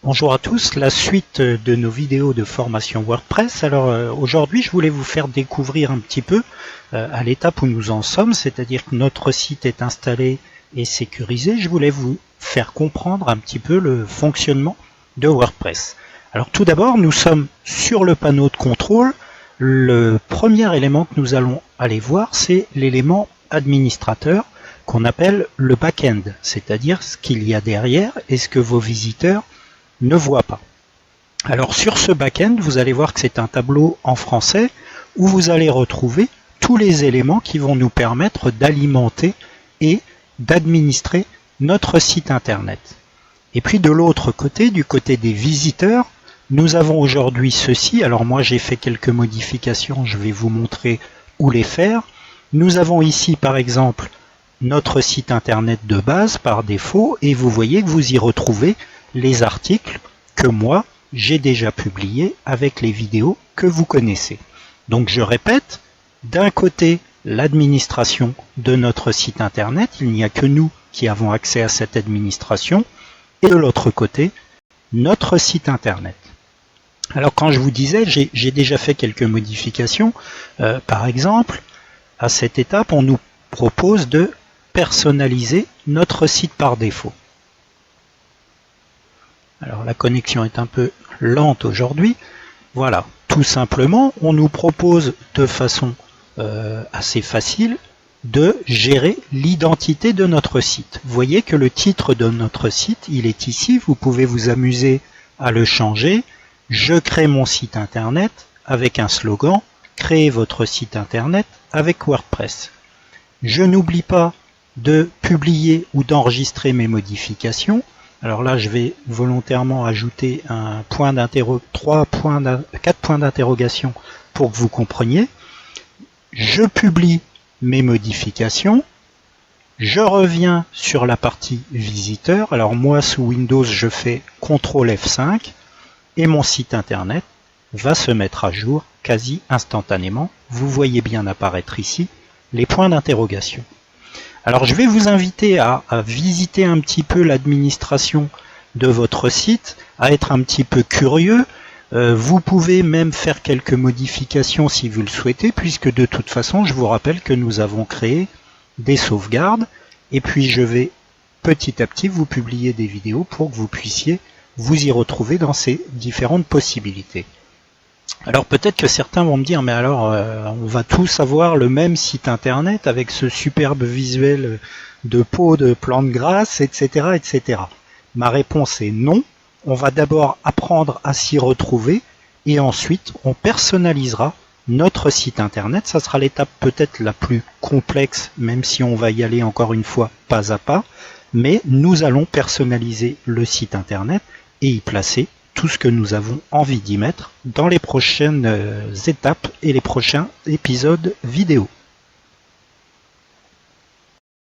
Bonjour à tous, la suite de nos vidéos de formation WordPress. Alors aujourd'hui je voulais vous faire découvrir un petit peu à l'étape où nous en sommes, c'est-à-dire que notre site est installé et sécurisé. Je voulais vous faire comprendre un petit peu le fonctionnement de WordPress. Alors tout d'abord nous sommes sur le panneau de contrôle. Le premier élément que nous allons aller voir, c'est l'élément administrateur qu'on appelle le back-end, c'est-à-dire ce qu'il y a derrière et ce que vos visiteurs ne voient pas. Alors sur ce back-end, vous allez voir que c'est un tableau en français où vous allez retrouver tous les éléments qui vont nous permettre d'alimenter et d'administrer notre site internet. Et puis de l'autre côté, du côté des visiteurs, nous avons aujourd'hui ceci. Alors moi j'ai fait quelques modifications, je vais vous montrer où les faire. Nous avons ici par exemple notre site internet de base par défaut et vous voyez que vous y retrouvez les articles que moi j'ai déjà publiés avec les vidéos que vous connaissez. Donc je répète, d'un côté l'administration de notre site internet, il n'y a que nous qui avons accès à cette administration, et de l'autre côté notre site internet. Alors quand je vous disais, j'ai déjà fait quelques modifications, par exemple à cette étape on nous propose de personnaliser notre site par défaut. Alors la connexion est un peu lente aujourd'hui. Voilà, tout simplement, on nous propose de façon assez facile de gérer l'identité de notre site. Vous voyez que le titre de notre site, il est ici. Vous pouvez vous amuser à le changer. Je crée mon site internet avec un slogan. Créez votre site internet avec WordPress. Je n'oublie pas de publier ou d'enregistrer mes modifications. Alors là, je vais volontairement ajouter un point 4 points d'interrogation pour que vous compreniez. Je publie mes modifications. Je reviens sur la partie visiteur. Alors moi, sous Windows, je fais CTRL F5 et mon site internet va se mettre à jour quasi instantanément. Vous voyez bien apparaître ici les points d'interrogation. Alors je vais vous inviter à visiter un petit peu l'administration de votre site, à être un petit peu curieux. Vous pouvez même faire quelques modifications si vous le souhaitez, puisque de toute façon je vous rappelle que nous avons créé des sauvegardes, et puis je vais petit à petit vous publier des vidéos pour que vous puissiez vous y retrouver dans ces différentes possibilités. Alors peut-être que certains vont me dire, mais alors on va tous avoir le même site internet avec ce superbe visuel de pots de plantes grasses, etc., etc. Ma réponse est non. On va d'abord apprendre à s'y retrouver et ensuite on personnalisera notre site internet. Ça sera l'étape peut-être la plus complexe, même si on va y aller encore une fois pas à pas, mais nous allons personnaliser le site internet et y placer tout ce que nous avons envie d'y mettre dans les prochaines étapes et les prochains épisodes vidéo.